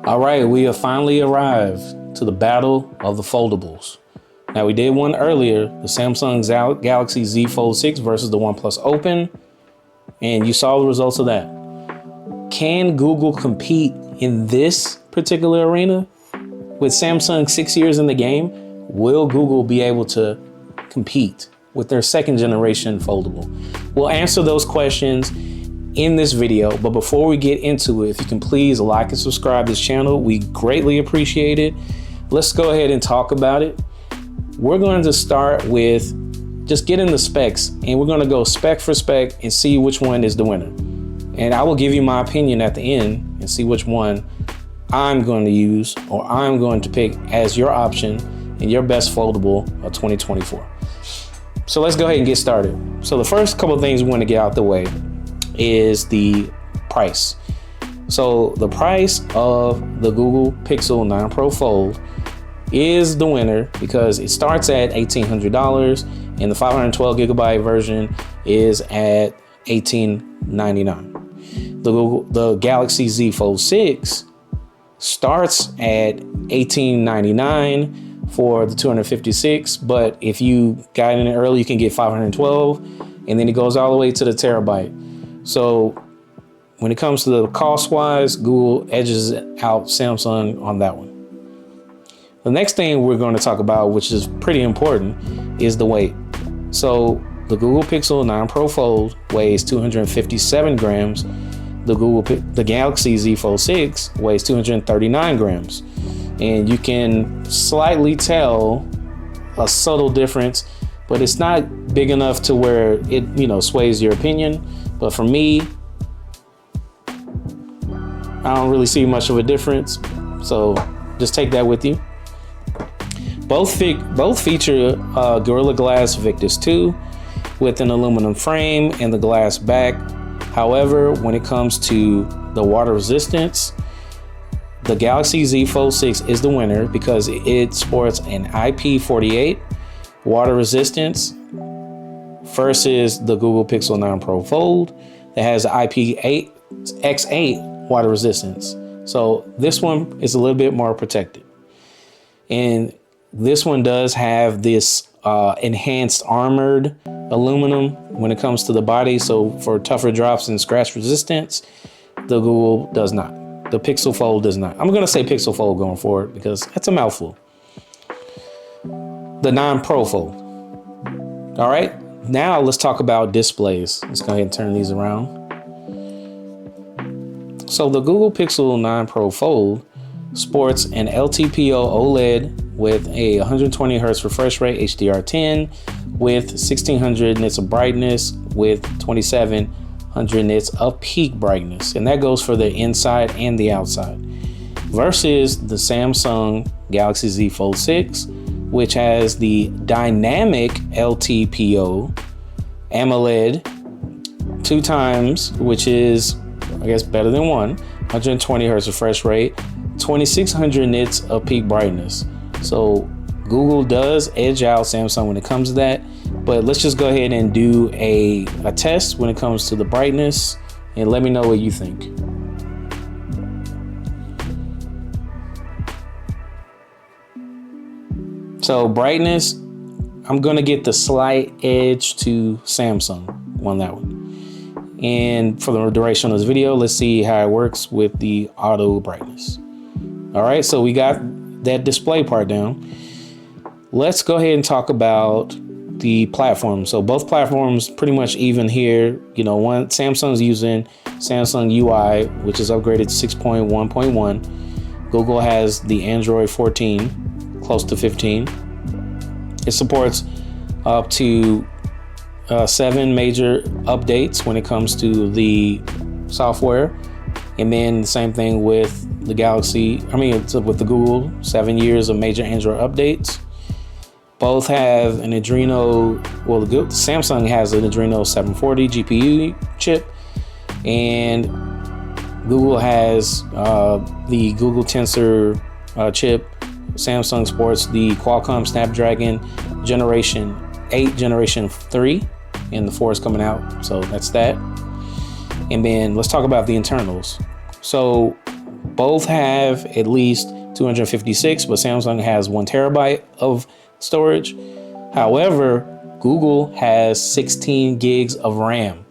All right, we have finally arrived to the battle of the foldables. Now, we did one earlier, the Samsung Galaxy Z Fold 6 versus the OnePlus Open, and you saw the results of that. Can Google compete in this particular arena? With Samsung 6 years in the game, will Google be able to compete with their second generation foldable? We'll answer those questions in this video, but before we get into it, if you can please like and subscribe to this channel, we greatly appreciate it. Let's go ahead and talk about it. We're going to start with just getting the specs, and we're going to go spec for spec and see which one is the winner. And I will give you my opinion at the end and see which one I'm going to use or I'm going to pick as your option and your best foldable of 2024. So let's go ahead and get started. So the first couple of things we want to get out the way is the price. So the price of the Google Pixel 9 Pro Fold is the winner because it starts at $1,800 and the 512 gigabyte version is at $1,899. The Galaxy Z Fold 6 starts at $1,899 for the 256, but if you got in early, you can get 512, and then it goes all the way to the terabyte. So when it comes to the cost wise, Google edges out Samsung on that one. The next thing we're going to talk about, which is pretty important, is the weight. So the Google Pixel 9 Pro Fold weighs 257 grams. The Galaxy Z Fold 6 weighs 239 grams. And you can slightly tell a subtle difference, but it's not big enough to where it, sways your opinion. But for me, I don't really see much of a difference. So just take that with you. Both feature Gorilla Glass Victus 2 with an aluminum frame and the glass back. However, when it comes to the water resistance, the Galaxy Z Fold 6 is the winner because it sports an IP48 water resistance versus the Google Pixel 9 Pro Fold that has IP8X8 water resistance. So this one is a little bit more protected. And this one does have this enhanced armored aluminum when it comes to the body. So for tougher drops and scratch resistance, the Google does not. The Pixel Fold does not. I'm going to say Pixel Fold going forward because that's a mouthful. The 9 Pro Fold. All right. Now let's talk about displays. Let's go ahead and turn these around. So the Google Pixel 9 Pro Fold sports an LTPO OLED with a 120 Hz refresh rate, HDR10, with 1600 nits of brightness, with 2700 nits of peak brightness. And that goes for the inside and the outside. Versus the Samsung Galaxy Z Fold 6, which has the dynamic LTPO AMOLED 2 times, which is, I guess, better than 120 Hz refresh rate, 2600 nits of peak brightness. So Google does edge out Samsung when it comes to that, but let's just go ahead and do a test when it comes to the brightness and let me know what you think. So brightness, I'm gonna get the slight edge to Samsung on that one. And for the duration of this video, let's see how it works with the auto brightness. All right, so we got that display part down. Let's go ahead and talk about the platform. So both platforms pretty much even here. Samsung's using Samsung UI, which is upgraded to 6.1.1. Google has the Android 14, close to 15. It supports up to 7 major updates when it comes to the software. And then the same thing with the with the Google, 7 years of major Android updates. Both have an Adreno, Samsung has an Adreno 740 GPU chip, and Google has the Google Tensor chip. Samsung sports the Qualcomm Snapdragon Generation 8, Generation 3, and the 4 is coming out, so that's that. And then let's talk about the internals. So Both have at least 256, but Samsung has 1 TB of storage. However, Google has 16 gigs of RAM.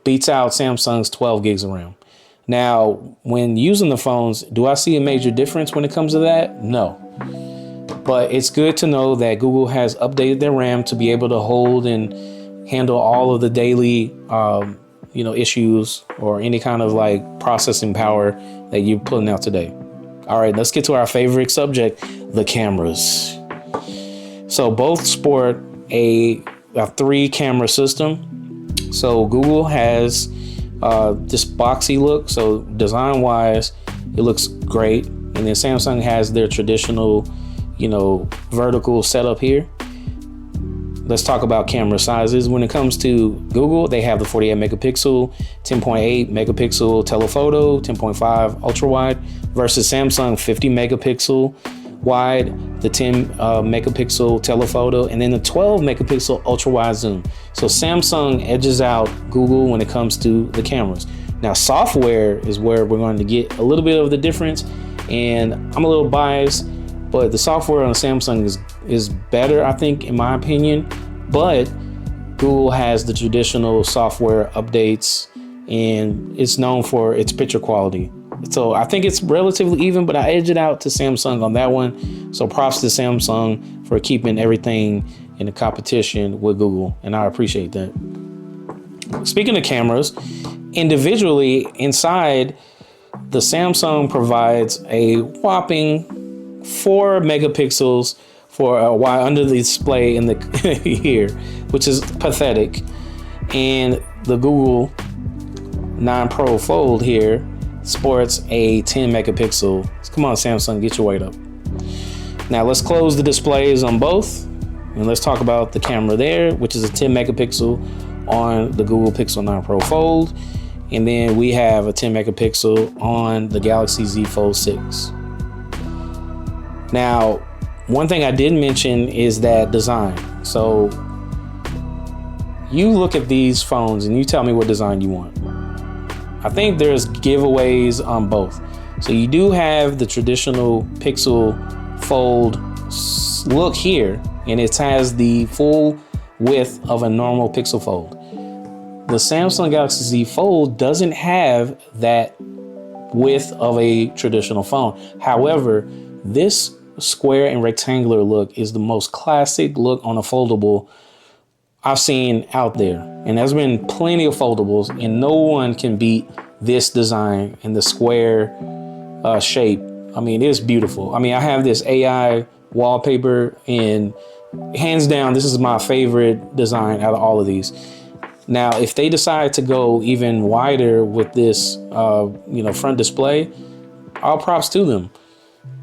Beats out Samsung's 12 gigs of RAM. Now, when using the phones, do I see a major difference when it comes to that? No. But it's good to know that Google has updated their RAM to be able to hold and handle all of the daily, issues or any kind of like processing power that you're putting out today. All right, let's get to our favorite subject, the cameras. So both sport a 3-camera system. So Google has this boxy look. So design wise, it looks great. And then Samsung has their traditional, vertical setup here. Let's talk about camera sizes. When it comes to Google, they have the 48 megapixel, 10.8 megapixel telephoto, 10.5 ultra wide versus Samsung 50 megapixel wide, the 10 megapixel telephoto, and then the 12 megapixel ultra wide zoom. So Samsung edges out Google when it comes to the cameras. Now software is where we're going to get a little bit of the difference, and I'm a little biased, but the software on Samsung is better, I think, in my opinion. But Google has the traditional software updates, and it's known for its picture quality. So I think it's relatively even, but I edge it out to Samsung on that one. So props to Samsung for keeping everything in the competition with Google, and I appreciate that. Speaking of cameras, individually inside, the Samsung provides a whopping 4 megapixels for a wide under the display in the here, which is pathetic. And the Google 9 Pro Fold here sports a 10 megapixel. Come on, Samsung, get your weight up. Now let's close the displays on both, and let's talk about the camera there, which is a 10 megapixel on the Google Pixel 9 Pro Fold. And then we have a 10 megapixel on the Galaxy Z Fold 6. Now, one thing I didn't mention is that design. So you look at these phones and you tell me what design you want. I think there's giveaways on both. So you do have the traditional Pixel Fold look here, and it has the full width of a normal Pixel Fold. The Samsung Galaxy Z Fold doesn't have that width of a traditional phone. However, this square and rectangular look is the most classic look on a foldable I've seen out there. And there's been plenty of foldables, and no one can beat this design and the square shape. I mean, it's beautiful. I mean, I have this AI wallpaper, and hands down, this is my favorite design out of all of these. Now, if they decide to go even wider with this, front display, all props to them,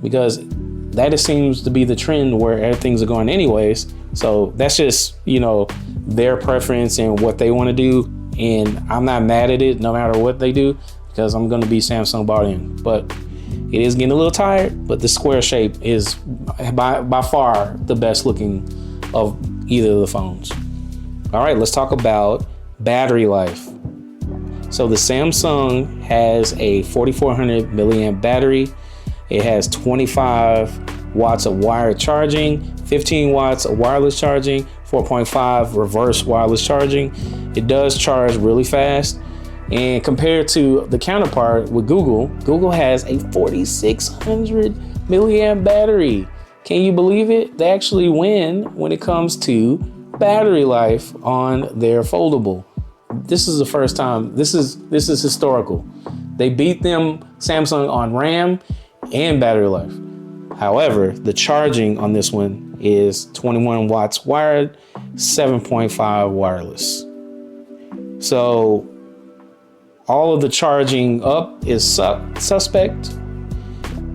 because that seems to be the trend where everything's going anyways. So that's just, their preference and what they want to do. And I'm not mad at it no matter what they do, because I'm going to be Samsung bought in. But it is getting a little tired, but the square shape is by far the best looking of either of the phones. All right, let's talk about battery life. So the Samsung has a 4400 milliamp battery. It has 25 watts of wired charging, 15 watts of wireless charging, 4.5 reverse wireless charging. It does charge really fast. And compared to the counterpart with Google, Google has a 4600 milliamp battery. Can you believe it? They actually win when it comes to battery life on their foldable. This is the first time. This is historical. They beat them, Samsung, on RAM and battery life. However, the charging on this one is 21 watts wired, 7.5 wireless. So all of the charging up is suspect,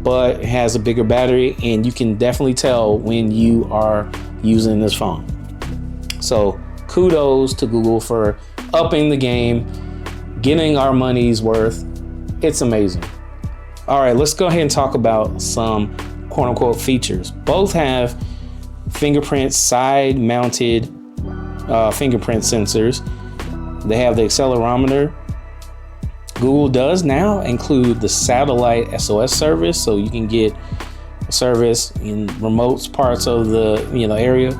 but it has a bigger battery, and you can definitely tell when you are using this phone. So kudos to Google for upping the game, getting our money's worth. It's amazing. All right, let's go ahead and talk about some quote unquote features. Both have fingerprint side mounted fingerprint sensors. They have the accelerometer, Google does now include the satellite SOS service, so you can get a service in remote parts of the area.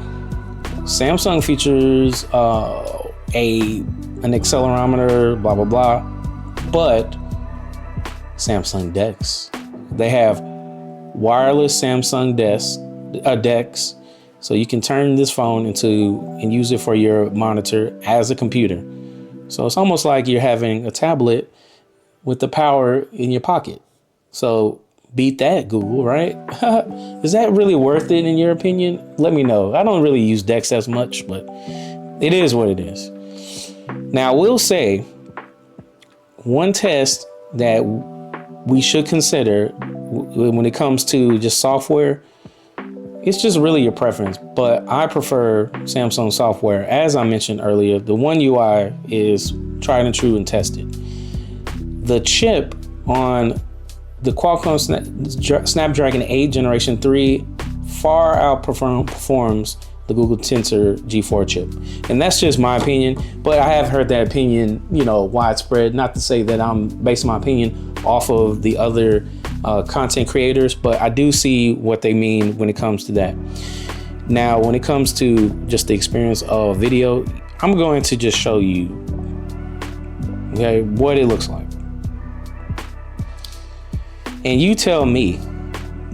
Samsung features an accelerometer, blah blah blah, but Samsung DeX, they have wireless Samsung DeX, so you can turn this phone and use it for your monitor as a computer. So it's almost like you're having a tablet with the power in your pocket. So beat that, Google, right? Is that really worth it in your opinion? Let me know. I don't really use DeX as much, but it is what it is. Now, I will say one test that we should consider when it comes to just software, it's just really your preference, but I prefer Samsung software. As I mentioned earlier, the One UI is tried and true and tested. The chip on the Qualcomm Snapdragon 8 Generation 3 far outperforms the Google Tensor G4 chip. And that's just my opinion, but I have heard that opinion, widespread. Not to say that I'm basing my opinion off of the other content creators, but I do see what they mean when it comes to that. Now, when it comes to just the experience of video, I'm going to just show you, okay, what it looks like. And you tell me,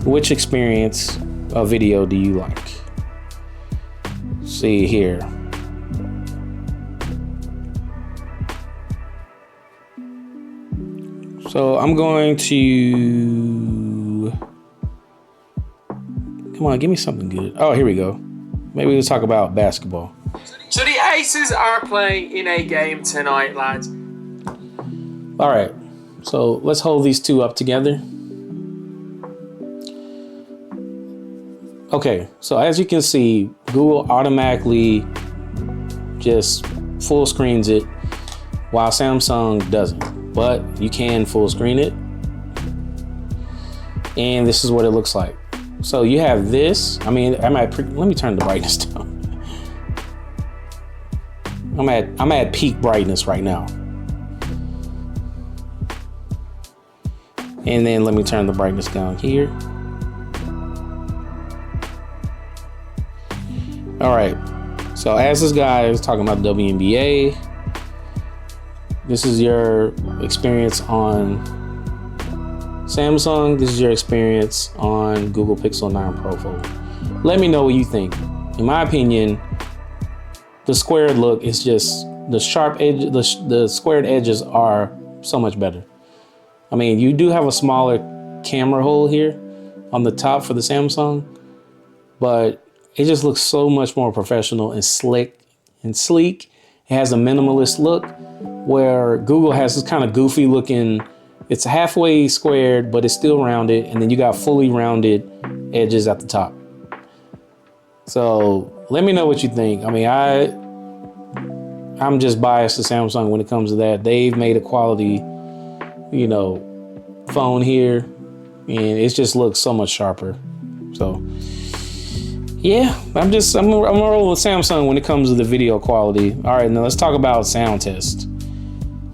which experience of video do you like? See here. So I'm going to, come on, give me something good. Oh, here we go. Maybe we'll talk about basketball. So the Aces are playing in a game tonight, lads. All right, so let's hold these two up together. Okay, so as you can see, Google automatically just full screens it while Samsung doesn't. But you can full screen it. And this is what it looks like. So you have this. I mean, let me turn the brightness down. I'm at peak brightness right now. And then let me turn the brightness down here. All right. So as this guy is talking about WNBA, this is your experience on Samsung. This is your experience on Google Pixel 9 Pro Fold. Let me know what you think. In my opinion, the squared look is just the sharp edge. The squared edges are so much better. I mean, you do have a smaller camera hole here on the top for the Samsung, but it just looks so much more professional and slick and sleek. It has a minimalist look, where Google has this kind of goofy looking, it's halfway squared, but it's still rounded. And then you got fully rounded edges at the top. So let me know what you think. I mean, I'm just biased to Samsung when it comes to that. They've made a quality, phone here, and it just looks so much sharper. So yeah, I'm gonna roll with Samsung when it comes to the video quality. All right, now let's talk about sound test.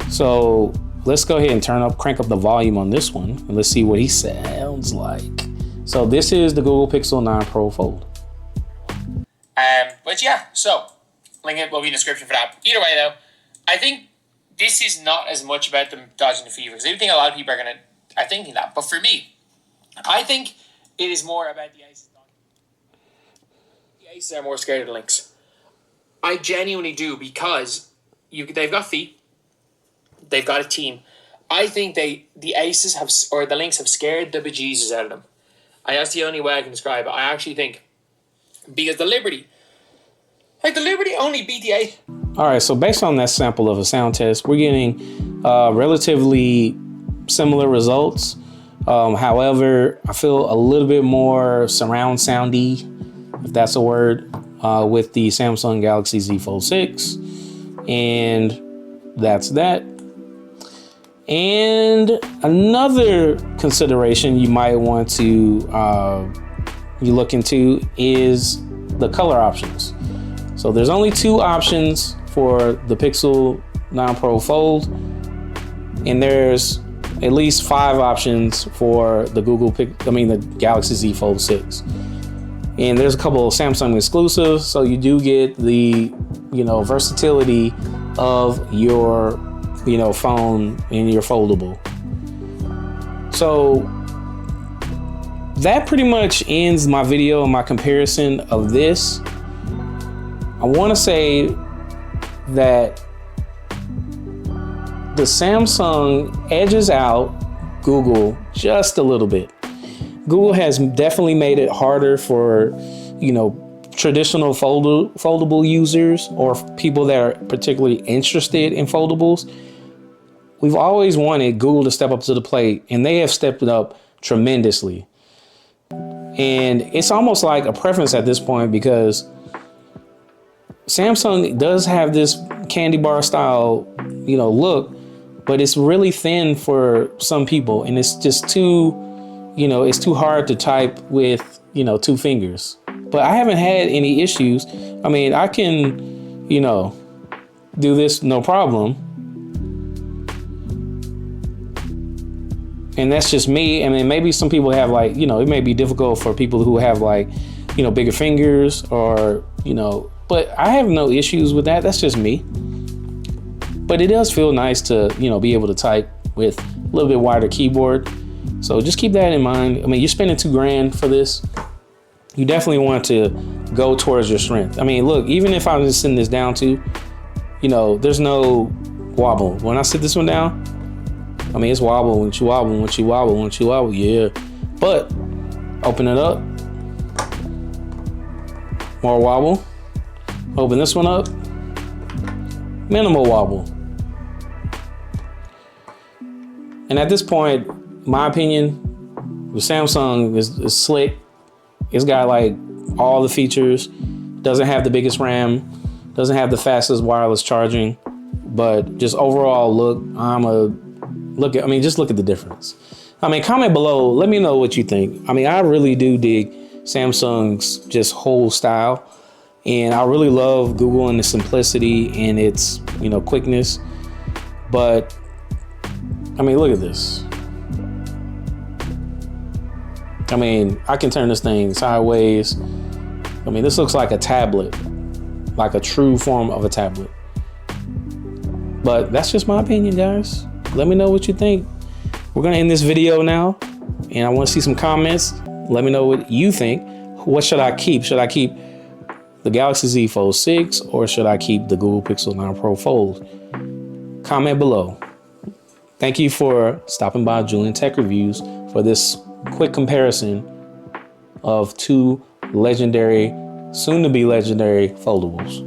So let's go ahead and crank up the volume on this one, and let's see what he sounds like. So this is the Google Pixel 9 Pro Fold. But yeah, so link will be in the description for that. Either way though, I think this is not as much about them dodging the fever, because I do think a lot of people are thinking that. But for me, I think it is more about the Aces. The Aces are more scared of the Lynx. I genuinely do, because they've got feet, they've got a team. I think the Aces the Lynx have scared the bejesus out of them. And that's the only way I can describe it. I actually think, because the Liberty only beat the Ace. All right, so based on that sample of a sound test, we're getting relatively similar results. However, I feel a little bit more surround soundy, if that's a word, with the Samsung Galaxy Z Fold 6. And that's that. And another consideration you might want to you look into is the color options. So there's only two options for the Pixel 9 Pro Fold, and there's at least 5 options for the the Galaxy Z Fold 6. And there's a couple of Samsung exclusives, so you do get the, versatility of your, phone and your foldable. So that pretty much ends my video and my comparison of this. I want to say that the Samsung edges out Google just a little bit. Google has definitely made it harder for, traditional foldable users or people that are particularly interested in foldables. We've always wanted Google to step up to the plate, and they have stepped it up tremendously. And it's almost like a preference at this point, because Samsung does have this candy bar style, look, but it's really thin for some people, and it's just too, it's too hard to type with, 2 fingers. But I haven't had any issues. I mean, I can, do this no problem. And that's just me. I mean, maybe some people have it may be difficult for people who have bigger fingers or, but I have no issues with that. That's just me. But it does feel nice to, be able to type with a little bit wider keyboard. So just keep that in mind. I mean, you're spending $2,000 for this. You definitely want to go towards your strength. I mean, look, even if I'm just sitting this down too, there's no wobble. When I sit this one down, I mean, it's wobble when you wobble, when you wobble, when you wobble, yeah. But open it up, more wobble. Open this one up, minimal wobble. And at this point, my opinion, the Samsung is slick. It's got all the features. Doesn't have the biggest RAM. Doesn't have the fastest wireless charging. But just overall look, just look at the difference. I mean, comment below. Let me know what you think. I mean, I really do dig Samsung's just whole style. And I really love Google and the simplicity and its, quickness. But, I mean, look at this. I mean, I can turn this thing sideways. I mean, this looks like a tablet, like a true form of a tablet. But that's just my opinion, guys. Let me know what you think. We're gonna end this video now, and I want to see some comments. Let me know what you think. What should I keep? Should I keep the Galaxy Z Fold 6 or should I keep the Google Pixel 9 Pro Fold? Comment below. Thank you for stopping by Juleon Tech Reviews for this quick comparison of 2 legendary, soon to be legendary foldables.